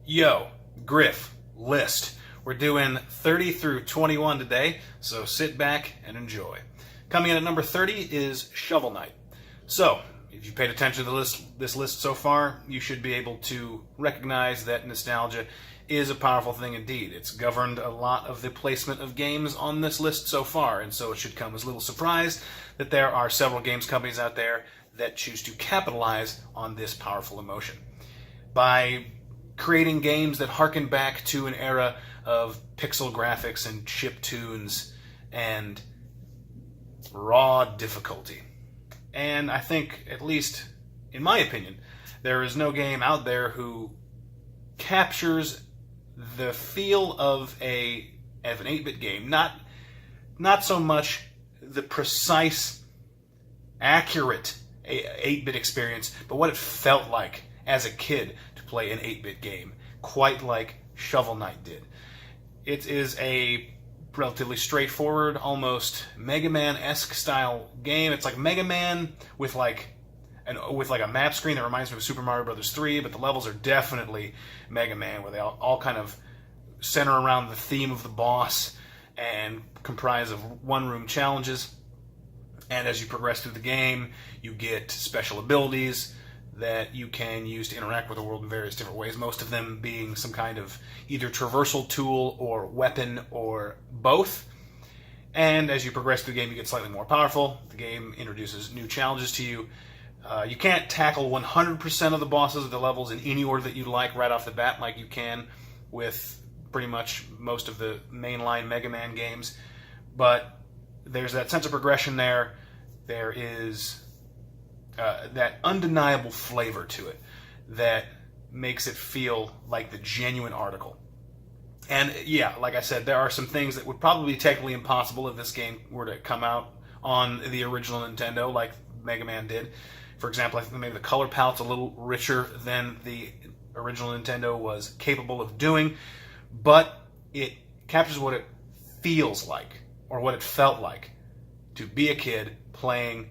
Yo, Griff, list. We're doing 30 through 21 today, so sit back and enjoy. Coming in at number 30 is Shovel Knight. So, if you paid attention to this list so far, you should be able to recognize that nostalgia is a powerful thing indeed. It's governed a lot of the placement of games on this list so far, and so it should come as little surprise that there are several games companies out there that choose to capitalize on this powerful emotion. By creating games that harken back to an era of pixel graphics and chiptunes and raw difficulty. And I think, at least in my opinion, there is no game out there who captures the feel of an 8-bit game. Not so much the precise, accurate 8-bit experience, but what it felt like as a kid to play an 8-bit game, quite like Shovel Knight did. It is a relatively straightforward, almost Mega Man-esque style game. It's like Mega Man with like a map screen that reminds me of Super Mario Bros. 3, but the levels are definitely Mega Man, where they all kind of center around the theme of the boss and comprise of one-room challenges. And as you progress through the game, you get special abilities that you can use to interact with the world in various different ways, most of them being some kind of either traversal tool or weapon or both. And as you progress through the game, you get slightly more powerful. The game introduces new challenges to you. You can't tackle 100% of the bosses of the levels in any order that you like right off the bat, like you can with pretty much most of the mainline Mega Man games. But there's that sense of progression there. There is that undeniable flavor to it that makes it feel like the genuine article. And yeah, like I said, there are some things that would probably be technically impossible if this game were to come out on the original Nintendo, like Mega Man did. For example, I think maybe the color palette's a little richer than the original Nintendo was capable of doing, but it captures what it feels like, or what it felt like, to be a kid playing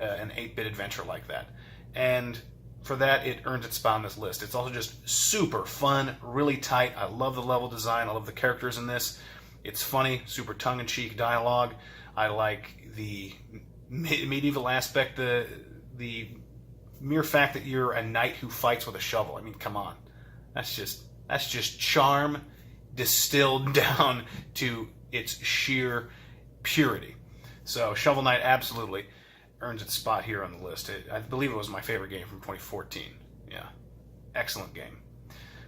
an 8-bit adventure like that. And for that, it earns its spot on this list. It's also just super fun, really tight. I love the level design. I love the characters in this. It's funny, super tongue-in-cheek dialogue. I like the medieval aspect, the mere fact that you're a knight who fights with a shovel. I mean, come on. That's just charm distilled down to its sheer purity. So Shovel Knight absolutely earns its spot here on the list. I believe it was my favorite game from 2014. Yeah, excellent game.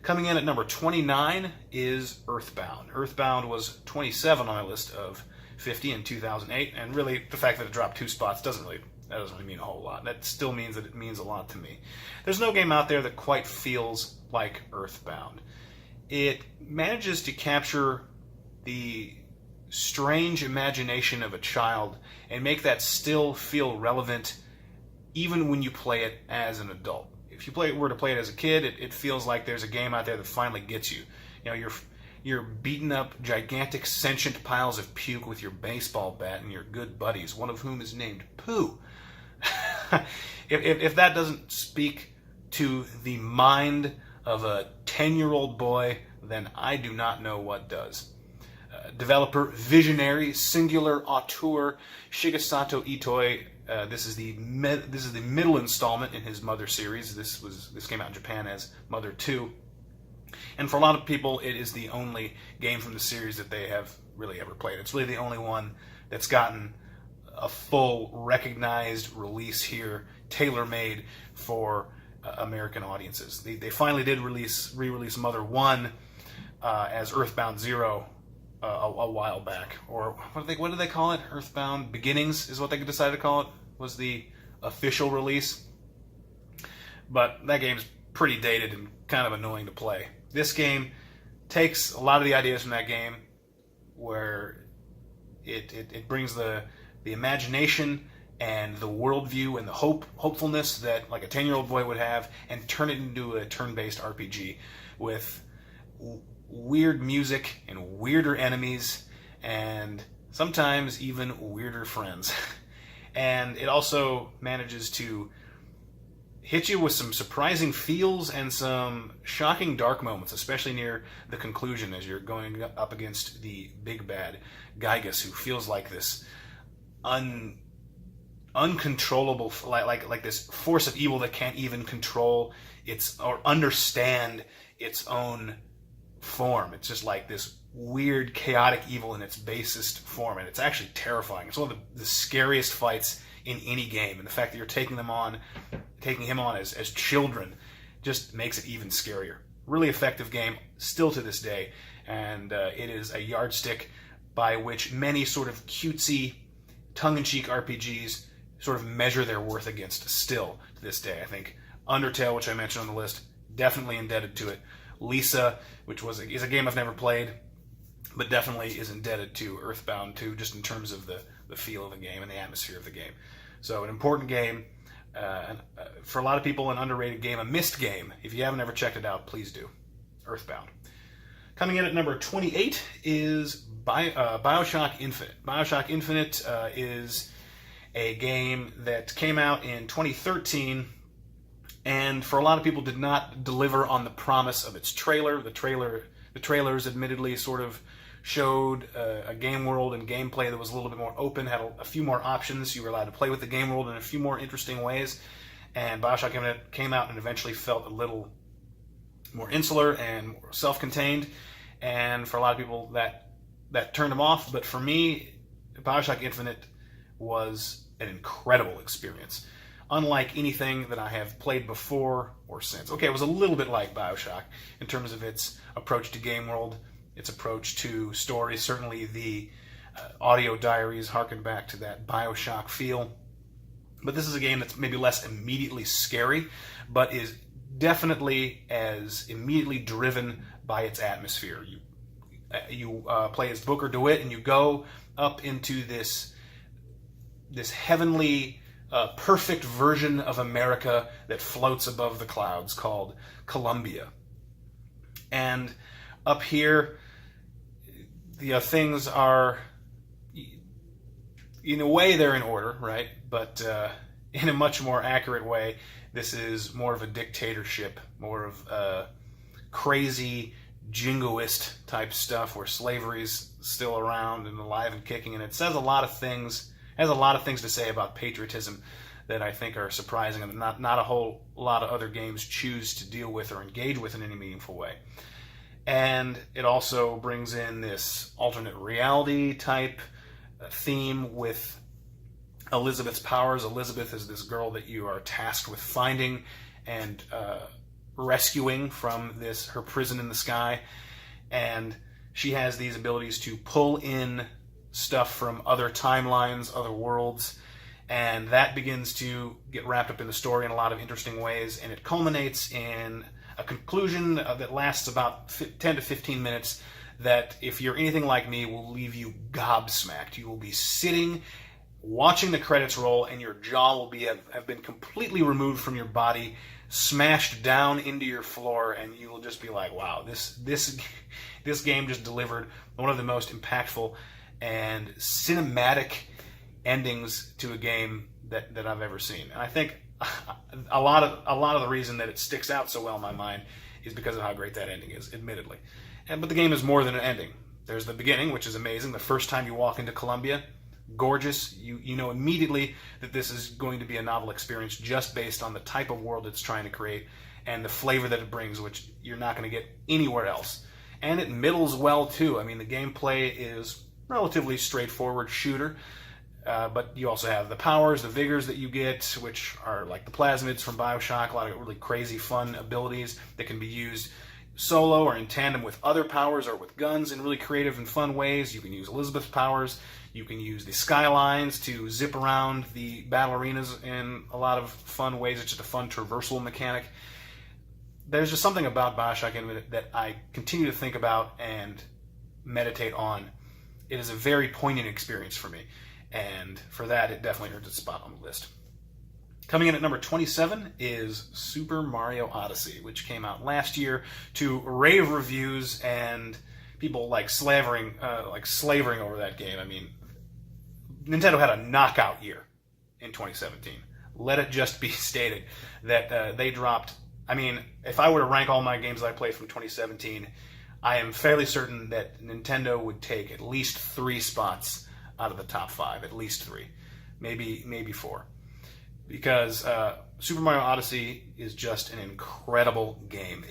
Coming in at number 29 is Earthbound. Earthbound was 27 on my list of 50 in 2008, and really the fact that it dropped 2 spots doesn't really mean a whole lot. That still means that it means a lot to me. There's no game out there that quite feels like Earthbound. It manages to capture the strange imagination of a child and make that still feel relevant even when you play it as an adult. If you were to play it as a kid, it feels like there's a game out there that finally gets you. You know, you're beating up gigantic sentient piles of puke with your baseball bat and your good buddies, one of whom is named Pooh. if that doesn't speak to the mind of a 10-year-old boy, then I do not know what does. Developer, visionary, singular auteur Shigesato Itoi. This is the middle installment in his Mother series. This came out in Japan as Mother 2, and for a lot of people, it is the only game from the series that they have really ever played. It's really the only one that's gotten a full recognized release here, tailor-made for American audiences. They finally did re-release Mother 1 as Earthbound Zero a while back, or what do they call it? Earthbound Beginnings is what they decided to call it, was the official release. But that game's pretty dated and kind of annoying to play. This game takes a lot of the ideas from that game, where it brings the imagination and the worldview and the hopefulness that like a 10-year-old boy would have, and turn it into a turn-based RPG with weird music and weirder enemies and sometimes even weirder friends. And it also manages to hit you with some surprising feels and some shocking dark moments, especially near the conclusion as you're going up against the big bad Gygus, who feels like this uncontrollable, like this force of evil that can't even control its or understand its own form. It's just like this weird, chaotic evil in its basest form, and it's actually terrifying. It's one of the scariest fights in any game, and the fact that you're taking him on as children just makes it even scarier. Really effective game, still to this day, and it is a yardstick by which many sort of cutesy, tongue-in-cheek RPGs sort of measure their worth against still to this day. I think Undertale, which I mentioned on the list, definitely indebted to it. Lisa, which is a game I've never played, but definitely is indebted to Earthbound 2, just in terms of the feel of the game and the atmosphere of the game. So an important game, and for a lot of people an underrated game, a missed game. If you haven't ever checked it out, please do. Earthbound. Coming in at number 28 is Bioshock Infinite. Bioshock Infinite is a game that came out in 2013, and for a lot of people did not deliver on the promise of its trailer. The trailers admittedly sort of showed a game world and gameplay that was a little bit more open, had a few more options. You were allowed to play with the game world in a few more interesting ways, and Bioshock Infinite came out and eventually felt a little more insular and more self-contained, and for a lot of people that turned them off. But for me, Bioshock Infinite was an incredible experience, unlike anything that I have played before or since. Okay, it was a little bit like Bioshock in terms of its approach to game world, its approach to story. Certainly the audio diaries harken back to that Bioshock feel. But this is a game that's maybe less immediately scary, but is definitely as immediately driven by its atmosphere. You play as Booker DeWitt, and you go up into this heavenly, perfect version of America that floats above the clouds called Columbia. And up here, things are, in a way, they're in order, right? But in a much more accurate way, this is more of a dictatorship, more of crazy jingoist type stuff where slavery's still around and alive and kicking, and it says a lot of things, has a lot of things to say about patriotism that I think are surprising and not a whole lot of other games choose to deal with or engage with in any meaningful way. And it also brings in this alternate reality type theme with Elizabeth's powers. Elizabeth is this girl that you are tasked with finding and rescuing from her prison in the sky, and she has these abilities to pull in stuff from other timelines, other worlds, and that begins to get wrapped up in the story in a lot of interesting ways, and it culminates in a conclusion that lasts about 10 to 15 minutes that, if you're anything like me, will leave you gobsmacked. You will be sitting watching the credits roll, and your jaw will have been completely removed from your body, smashed down into your floor, and you will just be like, wow, this game just delivered one of the most impactful and cinematic endings to a game that I've ever seen. And I think a lot of the reason that it sticks out so well in my mind is because of how great that ending is, admittedly. But the game is more than an ending. There's the beginning, which is amazing. The first time you walk into Columbia, gorgeous. You know immediately that this is going to be a novel experience just based on the type of world it's trying to create and the flavor that it brings, which you're not going to get anywhere else. And it middles well too. I mean, the gameplay is relatively straightforward shooter, but you also have the powers, the vigors that you get, which are like the plasmids from Bioshock, a lot of really crazy fun abilities that can be used solo or in tandem with other powers or with guns in really creative and fun ways. You can use Elizabeth's powers. You can use the skylines to zip around the battle arenas in a lot of fun ways. It's just a fun traversal mechanic. There's just something about Bioshock Infinite that I continue to think about and meditate on. It is a very poignant experience for me, and for that, it definitely earns its spot on the list. Coming in at number 27 is Super Mario Odyssey, which came out last year to rave reviews and people slavering over that game. I mean, Nintendo had a knockout year in 2017. let it just be stated that they dropped. I mean, if I were to rank all my games that I played from 2017, I am fairly certain that Nintendo would take at least 3 spots out of the top 5, at least 3, maybe 4, because Super Mario Odyssey is just an incredible game.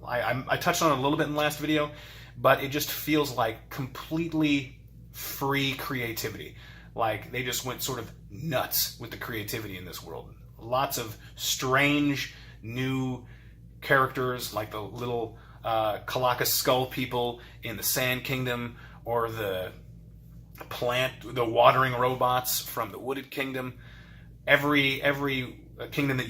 I touched on it a little bit in the last video, but it just feels like completely free creativity. Like they just went sort of nuts with the creativity in this world. Lots of strange new characters, like the little Calaca skull people in the Sand Kingdom, or the watering robots from the Wooded Kingdom. Every kingdom that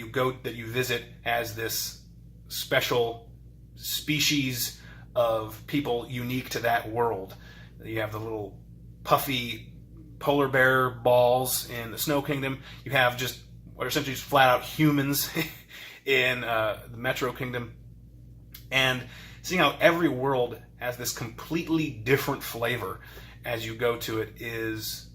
you visit has this special species of people unique to that world. You have the little puffy polar bear balls in the Snow Kingdom. You have just what are essentially just flat out humans in the Metro Kingdom. And seeing how every world has this completely different flavor as you go to it is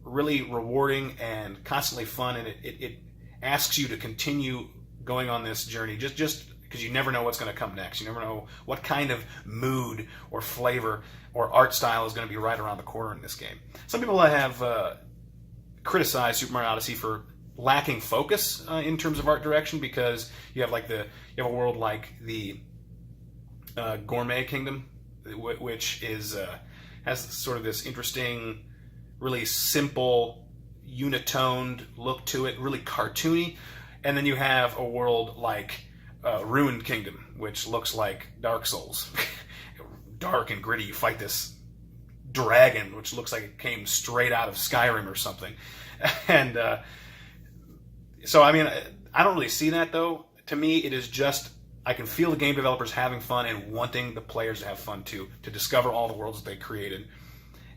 really rewarding and constantly fun, and it asks you to continue going on this journey just because you never know what's going to come next. You never know what kind of mood or flavor or art style is going to be right around the corner in this game. Some people have criticized Super Mario Odyssey for lacking focus in terms of art direction, because you have a world like the Gourmet Kingdom, which has sort of this interesting, really simple, unitoned look to it, really cartoony. And then you have a world like Ruined Kingdom, which looks like Dark Souls. Dark and gritty. You fight this dragon, which looks like it came straight out of Skyrim or something. And so, I mean, I don't really see that, though. To me, it is just, I can feel the game developers having fun and wanting the players to have fun too, to discover all the worlds that they created,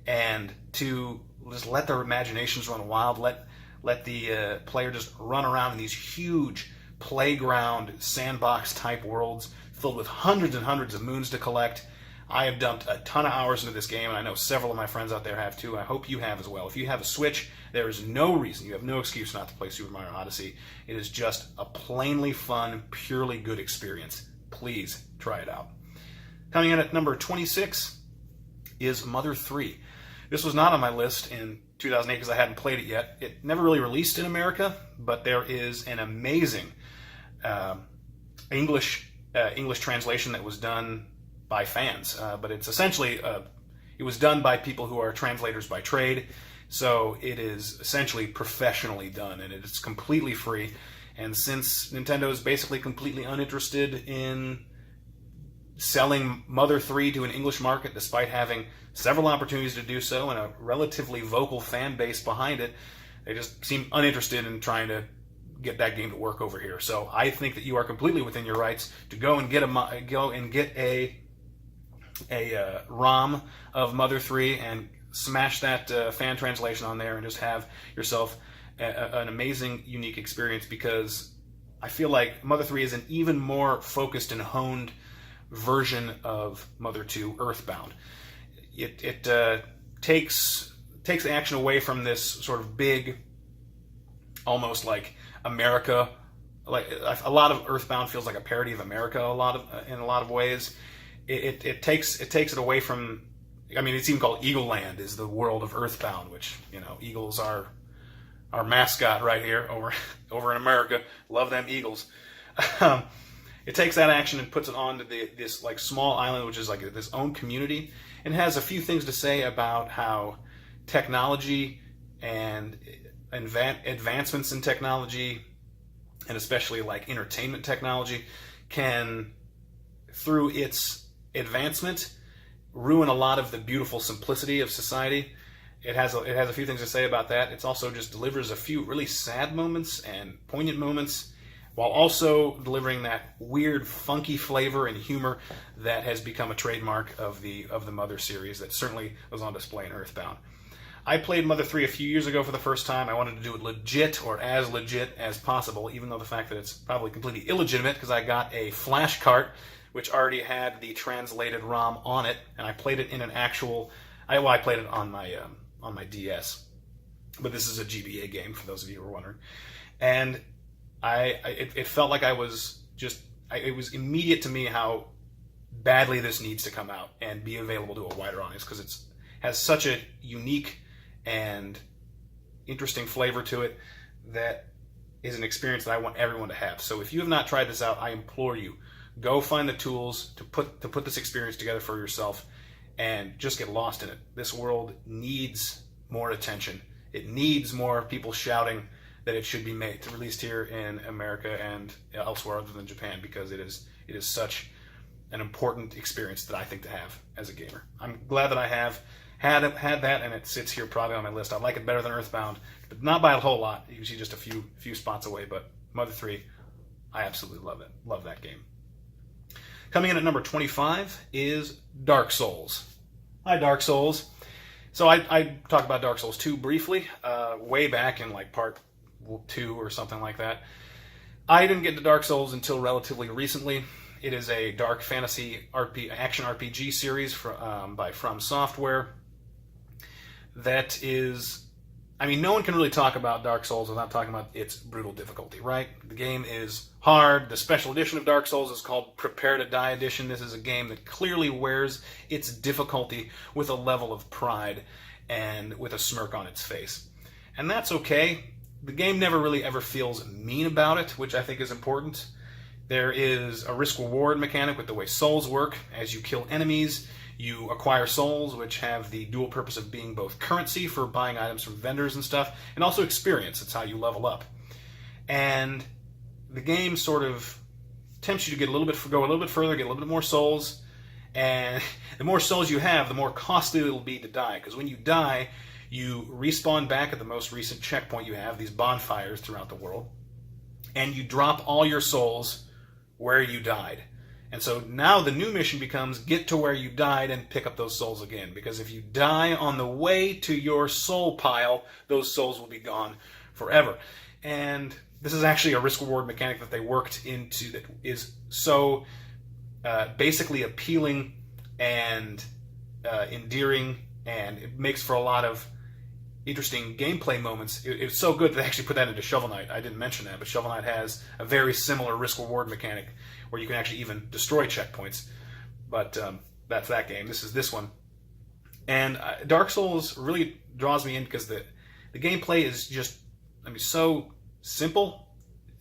and to just let their imaginations run wild, let the player just run around in these huge playground, sandbox-type worlds filled with hundreds and hundreds of moons to collect. I have dumped a ton of hours into this game, and I know several of my friends out there have too. I hope you have as well. If you have a Switch, there is no reason, you have no excuse not to play Super Mario Odyssey. It is just a plainly fun, purely good experience. Please try it out. Coming in at number 26 is Mother 3. This was not on my list in 2008 because I hadn't played it yet. It never really released in America, but there is an amazing English translation that was done by fans. But it's essentially, it was done by people who are translators by trade, so it is essentially professionally done, and it's completely free. And since Nintendo is basically completely uninterested in selling Mother 3 to an English market, despite having several opportunities to do so and a relatively vocal fan base behind it, they just seem uninterested in trying to get that game to work over here. So I think that you are completely within your rights to go and get a ROM of Mother 3 and smash that fan translation on there and just have yourself an amazing, unique experience, because I feel like Mother 3 is an even more focused and honed version of Mother 2 Earthbound. It takes the action away from this sort of big, almost like America. Like a lot of Earthbound feels like a parody of America in a lot of ways. It takes it away from. I mean, it's even called Eagle Land is the world of Earthbound, which, you know, eagles are our mascot right here over in America. Love them Eagles. It takes that action and puts it onto this like small island, which is like this own community, and has a few things to say about how technology and advancements in technology, and especially like entertainment technology, can, through its advancement, ruin a lot of the beautiful simplicity of society. It has a few things to say about that. It also just delivers a few really sad moments and poignant moments, while also delivering that weird, funky flavor and humor that has become a trademark of the Mother series that certainly was on display in Earthbound. I played Mother 3 a few years ago for the first time. I wanted to do it legit, or as legit as possible, even though the fact that it's probably completely illegitimate, because I got a flash cart which already had the translated ROM on it, and I played it in an actual. I played it on my DS, but this is a GBA game for those of you who are wondering. And it felt like it was immediate to me how badly this needs to come out and be available to a wider audience, because it has such a unique and interesting flavor to it that is an experience that I want everyone to have. So if you have not tried this out, I implore you, go find the tools to put this experience together for yourself and just get lost in it. This world needs more attention. It needs more people shouting that it should be released here in America and elsewhere other than Japan, because it is such an important experience that I think to have as a gamer. I'm glad that I have had that, and it sits here probably on my list. I like it better than Earthbound, but not by a whole lot. Usually just a few spots away. But Mother 3, I absolutely love it. Love that game. Coming in at number 25 is Dark Souls. Hi, Dark Souls. So I talked about Dark Souls 2 briefly, way back in like part 2 or something like that. I didn't get to Dark Souls until relatively recently. It is a dark fantasy action RPG series by From Software. That is, I mean, no one can really talk about Dark Souls without talking about its brutal difficulty, right? The game is hard. The special edition of Dark Souls is called Prepare to Die Edition. This is a game that clearly wears its difficulty with a level of pride and with a smirk on its face. And that's okay. The game never really ever feels mean about it, which I think is important. There is a risk-reward mechanic with the way souls work. As you kill enemies, you acquire souls, which have the dual purpose of being both currency for buying items from vendors and stuff, and also experience. It's how you level up. And the game sort of tempts you to go a little bit further, get a little bit more souls. And the more souls you have, the more costly it'll be to die. Because when you die, you respawn back at the most recent checkpoint you have, these bonfires throughout the world, and you drop all your souls where you died. And so now the new mission becomes get to where you died and pick up those souls again. Because if you die on the way to your soul pile, those souls will be gone forever. And this is actually a risk-reward mechanic that they worked into that is so basically appealing and endearing, and it makes for a lot of interesting gameplay moments. It's so good that they actually put that into Shovel Knight. I didn't mention that, but Shovel Knight has a very similar risk-reward mechanic where you can actually even destroy checkpoints. But that's that game. This is this one. And Dark Souls really draws me in because the gameplay is just, I mean, so simple,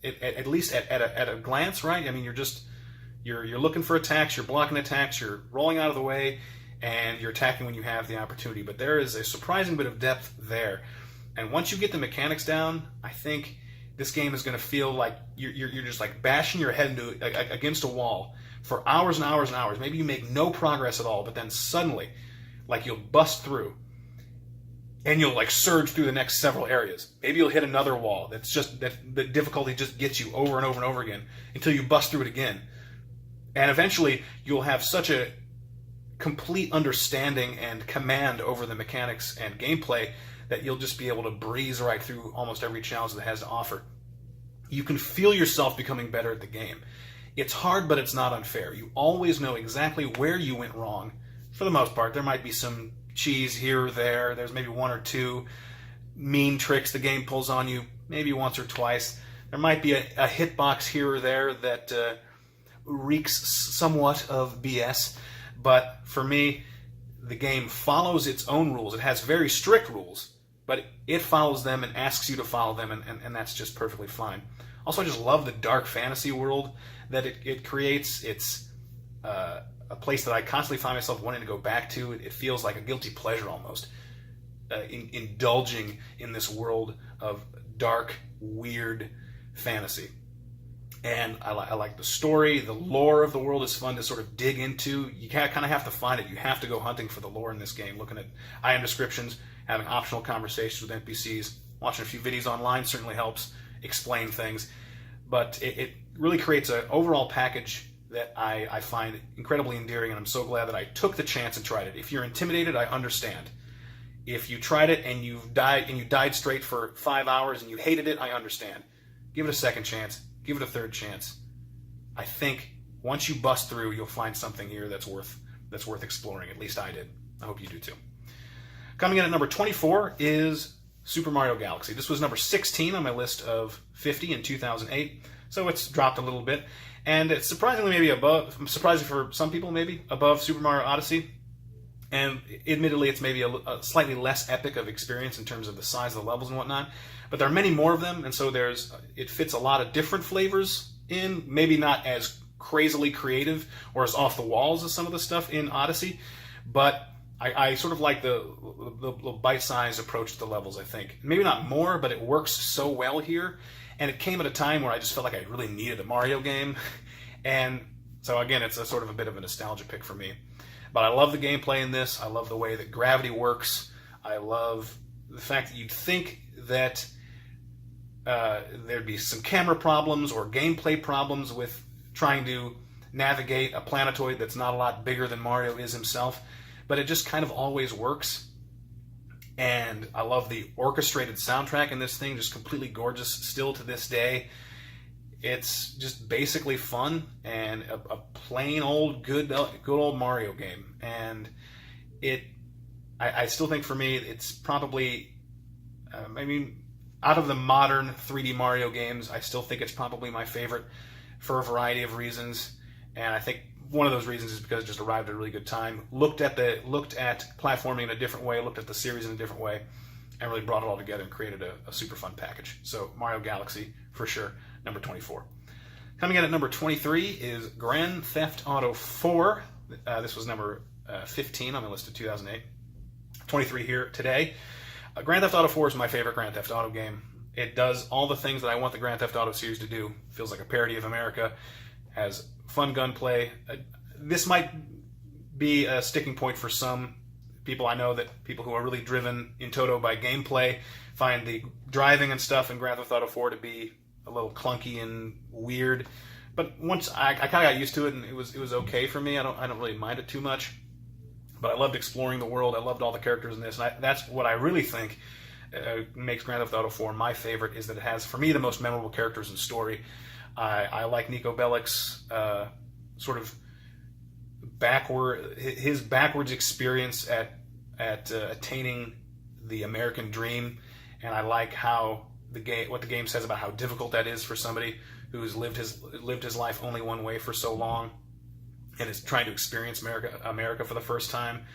at least at a glance, right? I mean, you're looking for attacks, you're blocking attacks, you're rolling out of the way, and you're attacking when you have the opportunity. But there is a surprising bit of depth there. And once you get the mechanics down, I think this game is going to feel like you're just like bashing your head against a wall for hours and hours and hours. Maybe you make no progress at all, but then suddenly, like, you'll bust through, and you'll like surge through the next several areas. Maybe you'll hit another wall that's just that the difficulty just gets you over and over and over again until you bust through it again. And eventually, you'll have such a complete understanding and command over the mechanics and gameplay that you'll just be able to breeze right through almost every challenge that it has to offer. You can feel yourself becoming better at the game. It's hard, but it's not unfair. You always know exactly where you went wrong. For the most part, there might be some cheese here or there. There's maybe one or two mean tricks the game pulls on you, maybe once or twice. There might be a hitbox here or there that reeks somewhat of BS. But for me, the game follows its own rules. It has very strict rules, but it follows them and asks you to follow them, and that's just perfectly fine. Also, I just love the dark fantasy world that it creates. It's a place that I constantly find myself wanting to go back to. It feels like a guilty pleasure almost, indulging in this world of dark, weird fantasy. And I like the story. The lore of the world is fun to sort of dig into. You kind of have to find it. You have to go hunting for the lore in this game, looking at item descriptions, having optional conversations with NPCs, watching a few videos online certainly helps explain things. But it really creates an overall package that I find incredibly endearing, and I'm so glad that I took the chance and tried it. If you're intimidated, I understand. If you tried it and you died straight for 5 hours and you hated it, I understand. Give it a second chance. Give it a third chance. I think once you bust through, you'll find something here that's worth exploring. At least I did. I hope you do too. Coming in at number 24 is Super Mario Galaxy. This was number 16 on my list of 50 in 2008, so it's dropped a little bit. And it's surprisingly maybe above, surprising for some people maybe, above Super Mario Odyssey. And admittedly, it's maybe a slightly less epic of experience in terms of the size of the levels and whatnot. But there are many more of them, and so it fits a lot of different flavors in, maybe not as crazily creative or as off the walls as some of the stuff in Odyssey, but I sort of like the bite-sized approach to the levels, I think. Maybe not more, but it works so well here, and it came at a time where I just felt like I really needed a Mario game, and so again, it's a sort of a bit of a nostalgia pick for me. But I love the gameplay in this. I love the way that gravity works. I love the fact that you'd think that there'd be some camera problems or gameplay problems with trying to navigate a planetoid that's not a lot bigger than Mario is himself, but it just kind of always works. And I love the orchestrated soundtrack in this thing, just completely gorgeous still to this day. It's just basically fun and a plain old good old Mario game. And I still think for me it's probably out of the modern 3D Mario games, I still think it's probably my favorite for a variety of reasons. And I think one of those reasons is because it just arrived at a really good time. Looked at platforming in a different way, looked at the series in a different way, and really brought it all together and created a super fun package. So Mario Galaxy, for sure, number 24. Coming in at number 23 is Grand Theft Auto 4. This was number 15 on the list of 2008. 23 here today. Grand Theft Auto 4 is my favorite Grand Theft Auto game. It does all the things that I want the Grand Theft Auto series to do. Feels like a parody of America. Has fun gunplay. This might be a sticking point for some people. I know that people who are really driven in toto by gameplay find the driving and stuff in Grand Theft Auto 4 to be a little clunky and weird. But once I kind of got used to it, and it was okay for me. I don't really mind it too much. But I loved exploring the world. I loved all the characters in this. And that's what I really think makes Grand Theft Auto 4 my favorite, is that it has, for me, the most memorable characters and story. I like Nico Bellic's sort of his backwards experience at attaining the American dream, and I like how what the game says about how difficult that is for somebody who's lived his life only one way for so long and is trying to experience America for the first time.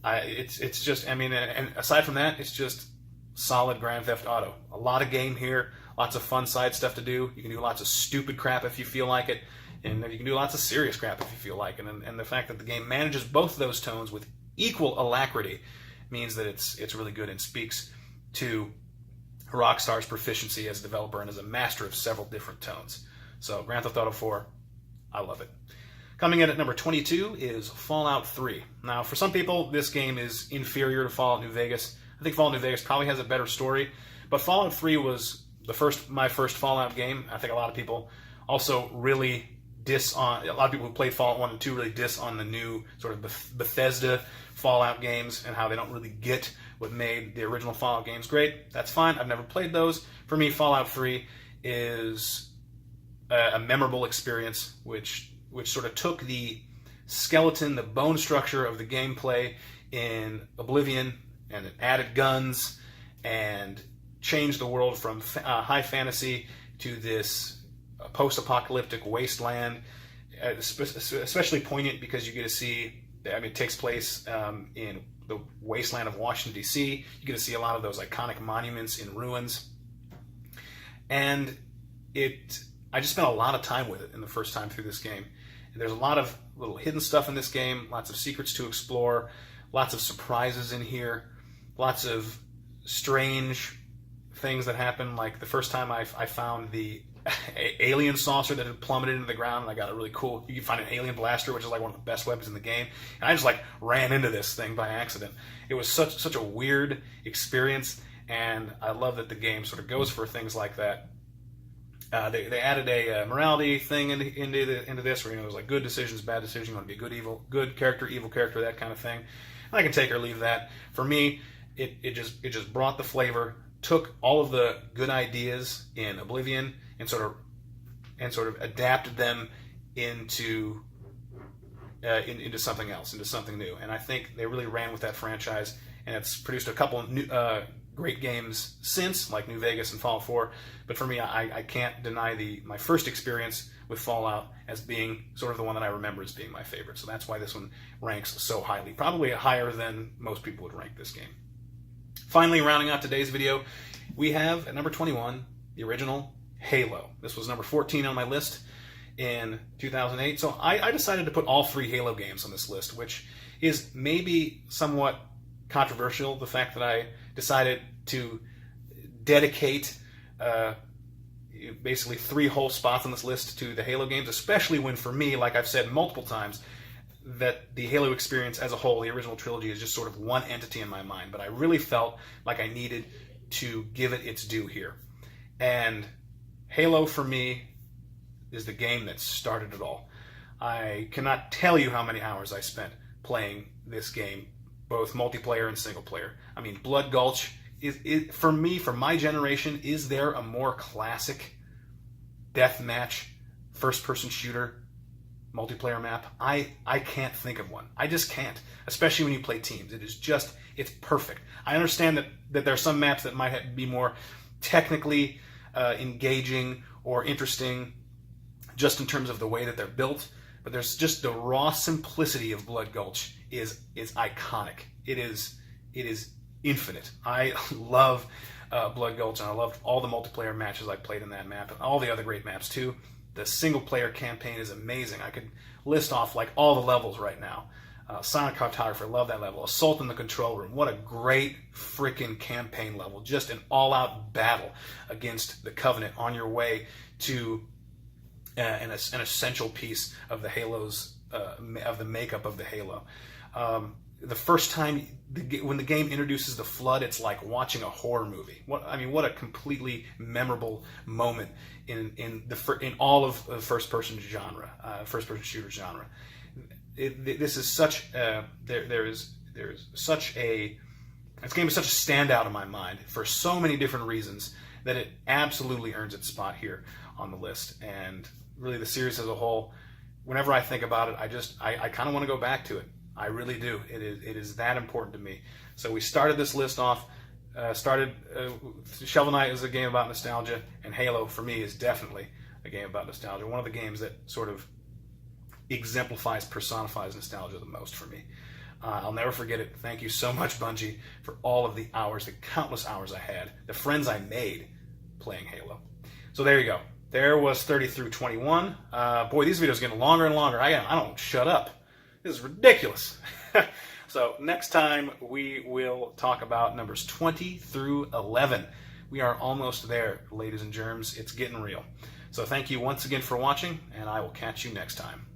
It's just, I mean, and aside from that, it's just solid Grand Theft Auto. A lot of game here, lots of fun side stuff to do. You can do lots of stupid crap if you feel like it, and you can do lots of serious crap if you feel like it. And the fact that the game manages both of those tones with equal alacrity means that it's really good and speaks to Rockstar's proficiency as a developer and as a master of several different tones. So Grand Theft Auto 4, I love it. Coming in at number 22 is Fallout 3. Now, for some people, this game is inferior to Fallout New Vegas. I think Fallout New Vegas probably has a better story, but Fallout 3 was my first Fallout game. I think a lot of people also really a lot of people who played Fallout 1 and 2 really diss on the new sort of Bethesda Fallout games and how they don't really get what made the original Fallout games great. That's fine. I've never played those. For me, Fallout 3 is a memorable experience, which sort of took the skeleton, the bone structure of the gameplay in Oblivion, and it added guns and changed the world from high fantasy to this post-apocalyptic wasteland. Especially poignant because you get to see, I mean, it takes place in the wasteland of Washington, D.C. You get to see a lot of those iconic monuments in ruins. And I just spent a lot of time with it in the first time through this game. And there's a lot of little hidden stuff in this game, lots of secrets to explore, lots of surprises in here, lots of strange things that happen. Like the first time I found the alien saucer that had plummeted into the ground, and I got a really cool, you can find an alien blaster, which is like one of the best weapons in the game, and I just like ran into this thing by accident. It was such a weird experience, and I love that the game sort of goes for things like that. They added a morality thing into this, where there's like good decisions, bad decisions. You want to be good character, evil character, that kind of thing. And I can take or leave that. For me, it just brought the flavor, took all of the good ideas in Oblivion and sort of adapted them into something else, into something new. And I think they really ran with that franchise, and it's produced a couple new, great games since, like New Vegas and Fallout 4, but for me, I can't deny my first experience with Fallout as being sort of the one that I remember as being my favorite. So that's why this one ranks so highly, probably higher than most people would rank this game. Finally, rounding out today's video, we have at number 21, the original Halo. This was number 14 on my list in 2008, so I decided to put all 3 Halo games on this list, which is maybe somewhat controversial, the fact that I decided to dedicate basically 3 whole spots on this list to the Halo games, especially when, for me, like I've said multiple times, that the Halo experience as a whole, the original trilogy, is just sort of one entity in my mind. But I really felt like I needed to give it its due here. And Halo, for me, is the game that started it all. I cannot tell you how many hours I spent playing this game, both multiplayer and single player. I mean, Blood Gulch is for me, for my generation, is there a more classic deathmatch first-person shooter multiplayer map? I can't think of one. I just can't, especially when you play teams. It is just, it's perfect. I understand that there are some maps that might be more technically engaging or interesting just in terms of the way that they're built, but there's just the raw simplicity of Blood Gulch is iconic. It is infinite. I love Blood Gulch, and I loved all the multiplayer matches I played in that map, and all the other great maps too. The single-player campaign is amazing. I could list off like all the levels right now. Silent Cartographer, love that level. Assault in the Control Room, what a great freaking campaign level. Just an all-out battle against the Covenant on your way to an essential piece of the Halo's, of the makeup of the Halo. The first time when the game introduces the Flood, it's like watching a horror movie. What a completely memorable moment in all of the first-person genre, first-person shooter genre. This is such this game is such a standout in my mind for so many different reasons that it absolutely earns its spot here on the list. And really, the series as a whole, whenever I think about it, I kind of want to go back to it. I really do. It is that important to me. So we started this list off. Shovel Knight is a game about nostalgia, and Halo for me is definitely a game about nostalgia. One of the games that sort of exemplifies, personifies nostalgia the most for me. I'll never forget it. Thank you so much, Bungie, for all of the hours, the countless hours I had, the friends I made playing Halo. So there you go. There was 30 through 21. Boy, these videos are getting longer and longer. I don't shut up. This is ridiculous. So next time we will talk about numbers 20 through 11. We are almost there, ladies and germs. It's getting real. So thank you once again for watching, and I will catch you next time.